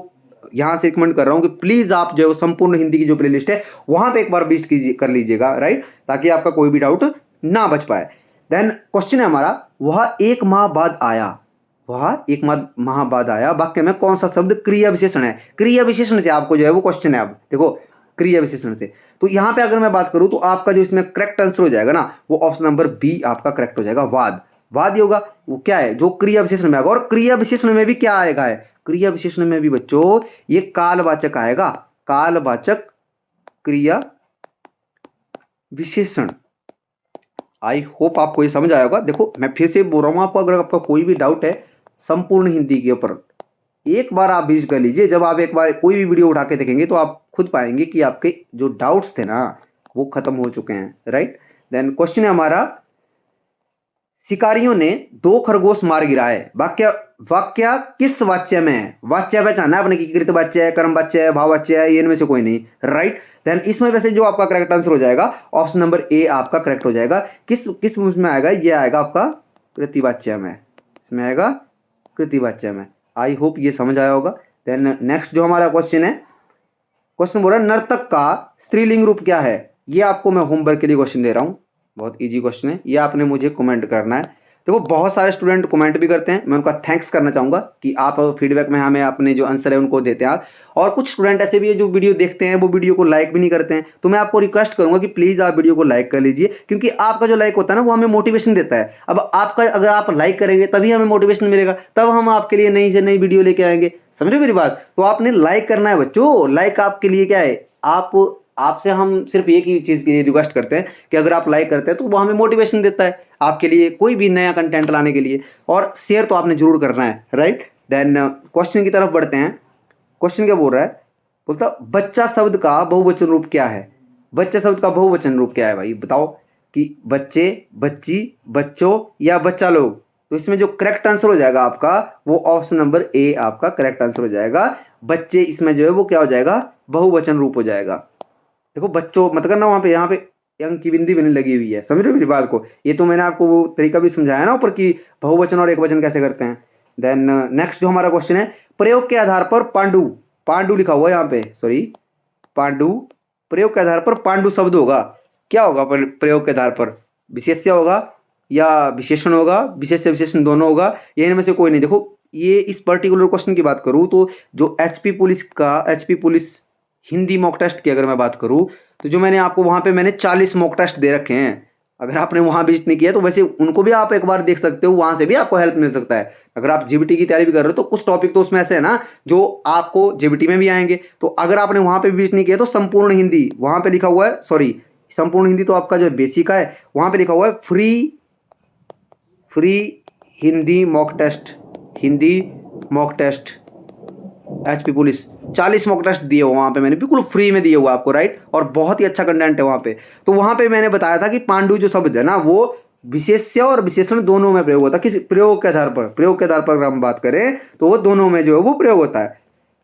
यहाँ से रिकमेंड कर रहा हूँ कि प्लीज आप जो संपूर्ण हिंदी की जो प्लेलिस्ट है वहां पे एक बार विजिट कीजिए, कर लीजिएगा, राइट, ताकि आपका कोई भी डाउट ना बच पाए। देन क्वेश्चन है हमारा, वह एक माह बाद आया, वह एक माह बाद आया, वाक्य में कौन सा शब्द क्रिया विशेषण है। क्रिया विशेषण से आपको जो है वो क्वेश्चन है। अब देखो क्रिया विशेषण से, तो यहां पे अगर मैं बात करूं तो आपका जो इसमें करेक्ट आंसर हो जाएगा ना, वो ऑप्शन नंबर बी आपका करेक्ट हो जाएगा, वाद। वाद ही होगा, वो क्या है जो क्रिया विशेषण में आएगा। और क्रिया विशेषण में भी क्या आएगा है, क्रिया विशेषण में भी बच्चों ये कालवाचक आएगा, कालवाचक क्रिया विशेषण। आई होप आपको ये समझ आया होगा। देखो मैं फिर से बोल रहा हूं आपको, अगर आपका कोई भी डाउट है संपूर्ण हिंदी के ऊपर, एक बार आप विजिट कर लीजिए। जब आप एक बार कोई भी वीडियो उठा के देखेंगे तो आप खुद पाएंगे कि आपके जो डाउट्स थे ना वो खत्म हो चुके हैं, राइट। देन क्वेश्चन है हमारा, शिकारियों ने 2 खरगोश मार गिराए, वाक्य वाक्य किस वाच्य में है। वाच्य पहचाना है आपने कि कृत वाच्य है, कर्म वाच्य है, भाव वाच्य है, ये इनमें से कोई नहीं, राइट। देन इसमें वैसे जो आपका करेक्ट आंसर हो जाएगा ऑप्शन नंबर ए आपका करेक्ट हो जाएगा। किस किस में आएगा, ये आएगा आपका कृतिवाच्य में, इसमें आएगा कृतिवाच्य में। आई होप ये समझ आया होगा। देन नेक्स्ट जो हमारा क्वेश्चन है, क्वेश्चन बोल रहा है नर्तक का स्त्रीलिंग रूप क्या है। ये आपको मैं होमवर्क के लिए क्वेश्चन दे रहा हूँ, बहुत इजी क्वेश्चन है, ये आपने मुझे कमेंट करना है। देखो बहुत सारे स्टूडेंट कमेंट भी करते हैं, मैं उनका थैंक्स करना चाहूँगा कि आप फीडबैक में हमें अपने जो आंसर है उनको देते हैं आप। और कुछ स्टूडेंट ऐसे भी है जो वीडियो देखते हैं वो वीडियो को लाइक भी नहीं करते हैं, तो मैं आपको रिक्वेस्ट करूँगा कि प्लीज़ आप वीडियो को लाइक कर लीजिए, क्योंकि आपका जो लाइक होता है ना वो हमें मोटिवेशन देता है। अब आपका अगर आप लाइक करेंगे तभी हमें मोटिवेशन मिलेगा, तब हम आपके लिए नई से नई वीडियो लेके आएंगे। समझ रहे मेरी बात, तो आपने लाइक करना है बच्चों। लाइक आपके लिए क्या है, आप आपसे हम सिर्फ एक ही चीज़ के लिए रिक्वेस्ट करते हैं कि अगर आप लाइक करते हैं तो वो हमें मोटिवेशन देता है आपके लिए कोई भी नया कंटेंट लाने के लिए। और शेयर तो आपने जरूर करना है, राइट। देन क्वेश्चन की तरफ बढ़ते हैं। क्वेश्चन क्या बोल रहा है, बोलता बच्चा शब्द का बहुवचन रूप क्या है। बच्चा शब्द का बहुवचन रूप क्या है भाई बताओ, कि बच्चे, बच्ची, बच्चों या बच्चा लोग। तो इसमें जो करेक्ट आंसर हो जाएगा आपका वो ऑप्शन नंबर ए आपका करेक्ट आंसर हो जाएगा। बच्चे इसमें जो है वो क्या हो जाएगा, बहुवचन रूप हो जाएगा। देखो बच्चों मत करना वहां पे, यहाँ पे अंक की बिंदी भी नहीं लगी हुई है, समझ रहे हो मेरी बात को। ये तो मैंने आपको वो तरीका भी समझाया ना ऊपर कि बहुवचन और एकवचन कैसे करते हैं। देन नेक्स्ट जो हमारा क्वेश्चन है, प्रयोग के आधार पर पांडु, पांडु लिखा हुआ है यहाँ पे, सॉरी पांडु, प्रयोग के आधार पर पांडु शब्द होगा, क्या होगा प्रयोग के आधार पर, विशेष्य होगा या विशेषण होगा, विशेष्य विशेषण दोनों होगा, या इनमें से कोई नहीं। देखो ये इस पर्टिकुलर क्वेश्चन की बात करूं तो जो एचपी पुलिस का, HP police Hindi mock test की अगर मैं बात करूं तो जो मैंने आपको वहां पे मैंने 40 मॉक टेस्ट दे रखे हैं। अगर आपने वहां विजिट नहीं किया तो वैसे उनको भी आप एक बार देख सकते हो, वहां से भी आपको हेल्प मिल सकता है। अगर आप जीबीटी की तैयारी भी कर रहे हो तो कुछ टॉपिक तो उसमें ऐसे है ना जो आपको जीबीटी में भी आएंगे। तो अगर आपने वहां पे विजिट नहीं किया तो संपूर्ण हिंदी वहां पे लिखा हुआ है, सॉरी संपूर्ण हिंदी तो आपका जो बेसिक का है, वहां पे लिखा हुआ है free Hindi mock test, Hindi mock test HP police 40 mock test दिए हुआ वहाँ पे मैंने बिल्कुल फ्री में दिए हुआ आपको, राइट। और बहुत ही अच्छा कंटेंट है वहाँ पे। तो वहाँ पे मैंने बताया था कि पांडु जो शब्द है ना वो विशेष्य और विशेषण दोनों में प्रयोग होता है। किस प्रयोग के आधार पर, प्रयोग के आधार पर अगर हम बात करें तो वो दोनों में जो है वो प्रयोग होता है।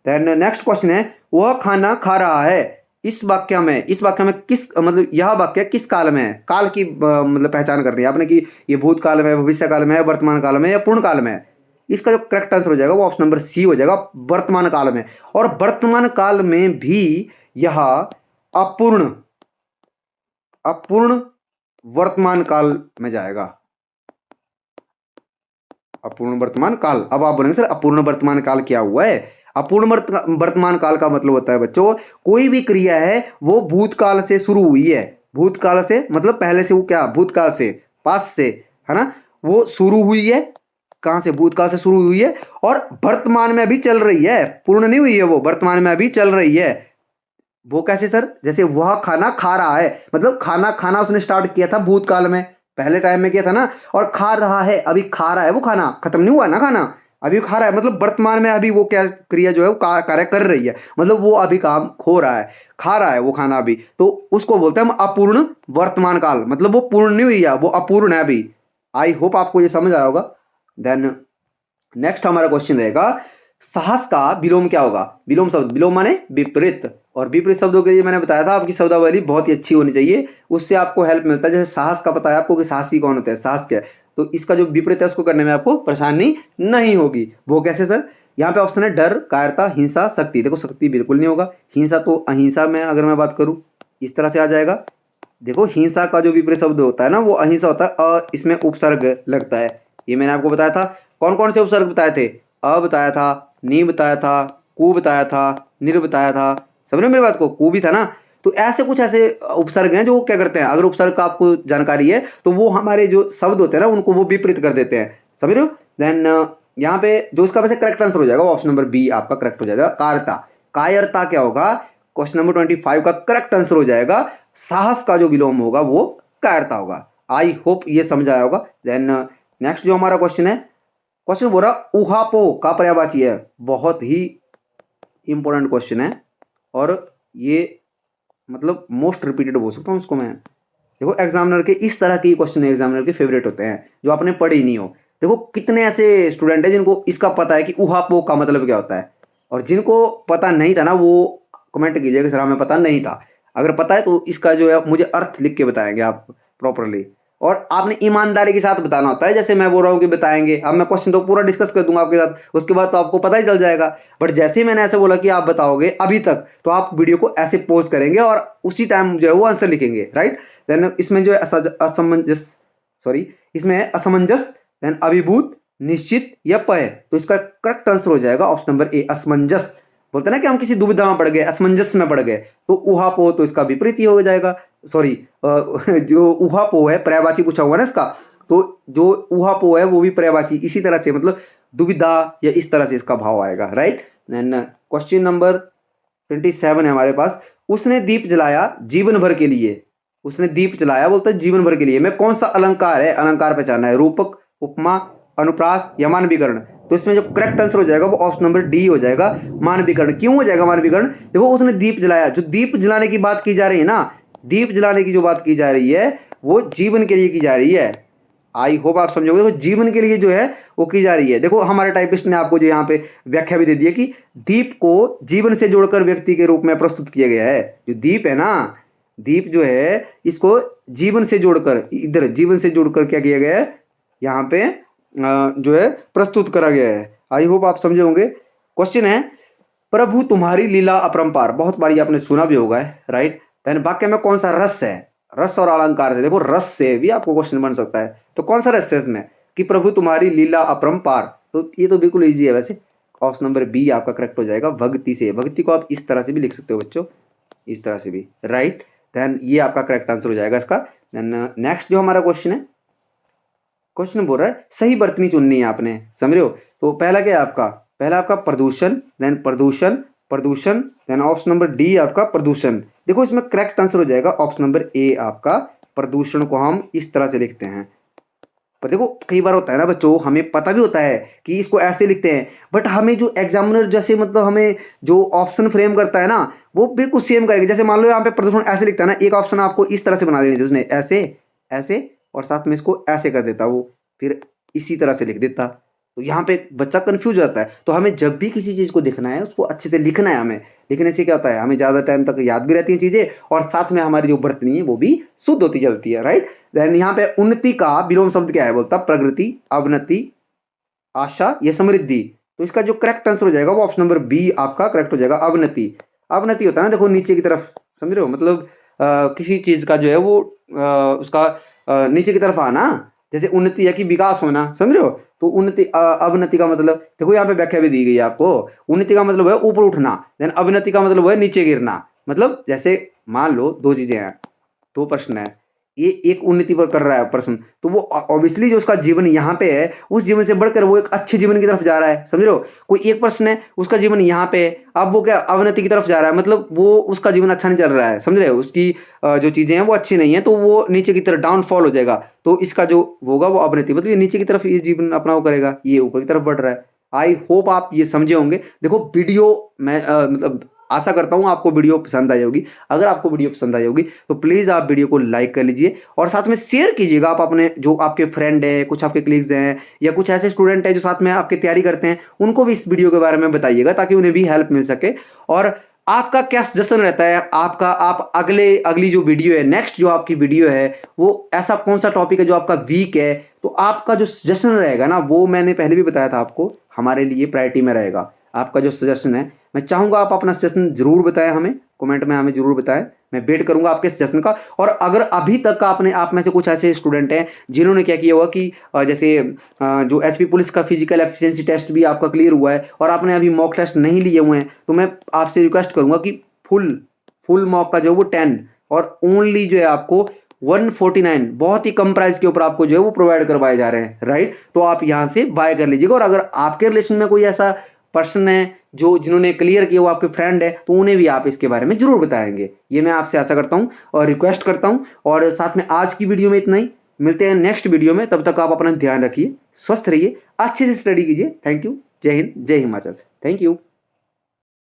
देन नेक्स्ट क्वेश्चन है, वह खाना खा रहा है, इस वाक्य में किस मतलब यह वाक्य किस काल में है। काल की मतलब पहचान करनी है आपने कि ये भूतकाल में, भविष्य काल में, वर्तमान काल में या पूर्ण काल में है। इसका जो करेक्ट आंसर हो जाएगा वो ऑप्शन नंबर सी हो जाएगा, वर्तमान काल में। और वर्तमान काल में भी यह अपूर्ण अपूर्ण वर्तमान काल में जाएगा, अपूर्ण वर्तमान काल। अब आप बोलेंगे सर अपूर्ण वर्तमान काल क्या हुआ है। अपूर्ण वर्तमान काल का मतलब होता है बच्चों कोई भी क्रिया है वो भूतकाल से शुरू हुई है, भूतकाल से मतलब पहले से, वो क्या भूतकाल से, पास से, है ना, वो शुरू हुई है, कहां से, भूतकाल से शुरू हुई है और वर्तमान में अभी चल रही है, पूर्ण नहीं हुई है, वो वर्तमान में अभी चल रही है। वो कैसे सर, जैसे वह खाना खा रहा है, मतलब खाना खाना उसने स्टार्ट किया था भूतकाल में, पहले टाइम में किया था ना, और खा रहा है, अभी खा रहा है, वो खाना खत्म नहीं हुआ ना खाना, अभी खा रहा है मतलब वर्तमान में अभी वो क्या क्रिया जो है वो कार्य कर रही है, मतलब वो अभी काम हो रहा है, खा रहा है वो खाना अभी, तो उसको बोलते हैं हम अपूर्ण वर्तमान काल, मतलब वो पूर्ण नहीं हुई है, वो अपूर्ण है अभी। आई होप आपको ये समझ आया होगा। देन नेक्स्ट हमारा क्वेश्चन रहेगा, साहस का विलोम क्या होगा? विलोम शब्द, विलोम माने विपरीत, और विपरीत शब्दों के लिए मैंने बताया था आपकी शब्दावली बहुत ही अच्छी होनी चाहिए, उससे आपको हेल्प मिलता है। जैसे साहस का पता है आपको कि साहसी कौन होता है, साहस क्या है, तो इसका जो विपरीत है उसको करने में आपको परेशानी नहीं होगी। वो कैसे सर? यहाँ पे ऑप्शन है डर, कायरता, हिंसा, शक्ति। देखो शक्ति बिल्कुल नहीं होगा, हिंसा तो अहिंसा में अगर मैं बात करूँ इस तरह से आ जाएगा। देखो हिंसा का जो विपरीत शब्द होता है ना वो अहिंसा होता है, इसमें उपसर्ग लगता है, ये मैंने आपको बताया था। कौन कौन से उपसर्ग बताए थे? अ बताया था, नी बताया था, कु बताया था, निर बताया था। समझ रहे मेरी बात को? कु भी था ना। तो ऐसे कुछ ऐसे उपसर्ग हैं जो क्या करते हैं, अगर उपसर्ग का आपको जानकारी है तो वो हमारे जो शब्द होते हैं ना उनको वो विपरीत कर देते हैं, समझ रहे हो? देन यहाँ पे जो इसका वैसे करेक्ट आंसर हो जाएगा ऑप्शन नंबर बी आपका करेक्ट हो जाएगा, कायरता। कायरता क्या होगा? क्वेश्चन नंबर 25 का करेक्ट आंसर हो जाएगा, साहस का जो विलोम होगा वो कायरता होगा। आई होप ये समझ आया होगा। देन नेक्स्ट जो हमारा क्वेश्चन है, क्वेश्चन बोल रहा उहापो का पर्यायवाची है, बहुत ही इंपॉर्टेंट क्वेश्चन है, और ये मतलब मोस्ट रिपीटेड बोल सकता हूँ उसको मैं। देखो एग्जामिनर के इस तरह के क्वेश्चन एग्जामिनर के फेवरेट होते हैं जो आपने पढ़े ही नहीं हो। देखो कितने ऐसे स्टूडेंट हैं जिनको इसका पता है कि उहापो का मतलब क्या होता है, और जिनको पता नहीं था ना वो कमेंट कीजिएगा कि सर हमें पता नहीं था। अगर पता है तो इसका जो है मुझे अर्थ लिख के बताएंगे आप प्रॉपरली, और आपने ईमानदारी के साथ बताना होता है। जैसे मैं बोल रहा हूँ कि बताएंगे, अब मैं क्वेश्चन तो पूरा डिस्कस कर दूंगा आपके साथ, उसके बाद तो आपको पता ही चल जाएगा। बट जैसे ही मैंने ऐसे बोला कि आप बताओगे अभी तक, तो आप वीडियो को ऐसे पॉज करेंगे और उसी टाइम जो है वो आंसर लिखेंगे, राइट? देन इसमें जो है असमंजस, सॉरी इसमें है असमंजस, देन अभिभूत, निश्चित या पय, तो इसका करेक्ट आंसर हो जाएगा ऑप्शन नंबर ए, असमंजस। बोलते हैं ना कि हम किसी दुविधा में पड़ गए, असमंजस में पड़ गए, तो उहापो तो इसका विपरीत ही हो जाएगा। सॉरी जो उहापो है पर्यायवाची पूछा हुआ ना इसका, तो जो उहापो है वो भी पर्यायवाची इसी तरह से, मतलब दुविधा या इस तरह से इसका भाव आएगा, राइट? देन क्वेश्चन नंबर 27 है हमारे पास, उसने दीप जलाया जीवन भर के लिए, उसने दीप जलाया बोलता है जीवन भर के लिए, में कौन सा अलंकार है? अलंकार पहचानना है, रूपक, उपमा, अनुप्रास या मानवीकरण। तो इसमें जो करेक्ट आंसर हो जाएगा वो ऑप्शन नंबर डी हो जाएगा, मानवीकरण। क्यों हो जाएगा मानवीकरण? देखो उसने दीप जलाया, जो दीप जलाने की बात की जा रही है ना, दीप जलाने की जो बात की जा रही है वो जीवन के लिए की जा रही है। आई होप आप समझोगे। देखो जीवन के लिए जो है वो की जा रही है। देखो हमारे टाइपिस्ट ने आपको जो यहाँ पे व्याख्या भी दे दी है कि दीप को जीवन से जोड़कर व्यक्ति के रूप में प्रस्तुत किया गया है। जो दीप है ना, दीप जो है इसको जीवन से जोड़कर, इधर जीवन से जोड़कर क्या किया गया है यहाँ पे जो है प्रस्तुत करा गया है। आई होप आप समझे होंगे। क्वेश्चन है, प्रभु तुम्हारी लीला अपरंपार, बहुत बारी आपने सुना भी होगा, राइट? देन वाक्य में कौन सा रस है? रस और अलंकार से, देखो रस से भी आपको क्वेश्चन बन सकता है, तो कौन सा रस है इसमें कि प्रभु तुम्हारी लीला अपरंपार? तो ये तो बिल्कुल इजी है वैसे, ऑप्शन नंबर बी आपका करेक्ट हो जाएगा, भक्ति से। भक्ति को आप इस तरह से भी लिख सकते हो बच्चों, इस तरह से भी, राइट? देन ये आपका करेक्ट आंसर हो जाएगा इसका। देन नेक्स्ट जो हमारा क्वेश्चन है, क्वेश्चन बोल रहा है सही बर्तनी चुननी है आपने, समझ रहे हो? तो पहला क्या है आपका? पहला आपका प्रदूषण, देन प्रदूषण, प्रदूषण, देन ऑप्शन नंबर डी आपका प्रदूषण। देखो इसमें करेक्ट आंसर हो जाएगा ऑप्शन नंबर ए आपका, प्रदूषण को हम इस तरह से लिखते हैं। पर देखो कई बार होता है ना बच्चों, हमें पता भी होता है कि इसको ऐसे लिखते हैं, बट हमें जो एग्जामिनर जैसे मतलब हमें जो ऑप्शन फ्रेम करता है ना वो बिल्कुल सेम करेगा। जैसे मान लो यहाँ पे प्रदूषण ऐसे लिखता है ना, एक ऑप्शन आपको इस तरह से बना देनी थी उसने, ऐसे ऐसे, और साथ में इसको ऐसे कर देता वो, फिर इसी तरह से लिख देता। तो यहाँ पे बच्चा कंफ्यूज हो जाता है। तो हमें जब भी किसी चीज़ को दिखना है उसको अच्छे से लिखना है हमें। लिखने से क्या होता है, हमें ज़्यादा टाइम तक याद भी रहती हैं चीज़ें, और साथ में हमारी जो बर्तनी है वो भी शुद्ध होती चलती है, राइट? देन यहाँ पे उन्नति का विलोम शब्द क्या है? बोलता प्रगति, अवनति, आशा या समृद्धि। तो इसका जो करेक्ट आंसर हो जाएगा वो ऑप्शन नंबर बी आपका करेक्ट हो जाएगा, अवनति। अवनति होता है ना, देखो नीचे की तरफ, समझ रहे हो? मतलब किसी चीज़ का जो है वो उसका नीचे की तरफ आना, जैसे उन्नति है कि विकास होना, समझ रहे हो? तो उन्नति, अवनति का मतलब देखो यहाँ पे व्याख्या भी दी गई है आपको। उन्नति का मतलब है ऊपर उठना, देन अवनति का मतलब है नीचे गिरना। मतलब जैसे मान लो दो चीजें हैं, दो प्रश्न है, ये एक उन्नति पर कर रहा है प्रश्न, तो वो ऑब्वियसली जो उसका जीवन यहाँ पे है उस जीवन से बढ़कर वो एक अच्छे जीवन की तरफ जा रहा है, समझ रहे हो? कोई एक प्रश्न है उसका जीवन यहाँ पे है, अब वो क्या अवनति की तरफ जा रहा है, मतलब वो उसका जीवन अच्छा नहीं चल रहा है, समझ रहे हो? उसकी जो चीजें हैं वो अच्छी नहीं है, तो वो नीचे की तरफ डाउनफॉल हो जाएगा। तो इसका जो होगा वो अवनति, मतलब ये नीचे की तरफ ये जीवन अपना वो करेगा, ये ऊपर की तरफ बढ़ रहा है। आई होप आप ये समझे होंगे। देखो वीडियो मैं मतलब आशा करता हूँ आपको वीडियो पसंद आई होगी। अगर आपको वीडियो पसंद आई होगी तो प्लीज़ आप वीडियो को लाइक कर लीजिए और साथ में शेयर कीजिएगा। आप अपने जो आपके फ्रेंड हैं, कुछ आपके कलीग्स हैं या कुछ ऐसे स्टूडेंट हैं जो साथ में आपकी तैयारी करते हैं, उनको भी इस वीडियो के बारे में बताइएगा ताकि उन्हें भी हेल्प मिल सके। और आपका क्या सजेशन रहता है, आपका आप अगली जो वीडियो है, नेक्स्ट जो आपकी वीडियो है, वो ऐसा कौन सा टॉपिक है जो आपका वीक है, तो आपका जो सजेशन रहेगा ना, वो मैंने पहले भी बताया था आपको, हमारे लिए प्रायोरिटी में रहेगा। आपका जो सजेशन है, मैं चाहूँगा आप अपना सजेशन ज़रूर बताएं, हमें कमेंट में हमें ज़रूर बताएं। मैं वेट करूँगा आपके सजेशन का। और अगर अभी तक आप में से कुछ ऐसे स्टूडेंट हैं जिन्होंने क्या किया हुआ कि जैसे जो एसपी पुलिस का फिजिकल एफिशिएंसी टेस्ट भी आपका क्लियर हुआ है और आपने अभी मॉक टेस्ट नहीं लिए हुए हैं, तो मैं आपसे रिक्वेस्ट करूँगा कि फुल मॉक का जो वो 10 और ओनली जो है आपको 149 बहुत ही कम प्राइस के ऊपर आपको जो है वो प्रोवाइड करवाए जा रहे हैं, राइट। तो आप यहाँ से बाय कर लीजिएगा। और अगर आपके रिलेशन में कोई ऐसा पर्सन है जो जिन्होंने क्लियर किया, वो आपके फ्रेंड है, तो उन्हें भी आप इसके बारे में जरूर बताएंगे, ये मैं आपसे आशा करता हूँ और रिक्वेस्ट करता हूँ। और साथ में आज की वीडियो में इतना ही, मिलते हैं नेक्स्ट वीडियो में। तब तक आप अपना ध्यान रखिए, स्वस्थ रहिए, अच्छे से स्टडी कीजिए। Thank you. जय हिंद, जय हिमाचल। Thank you.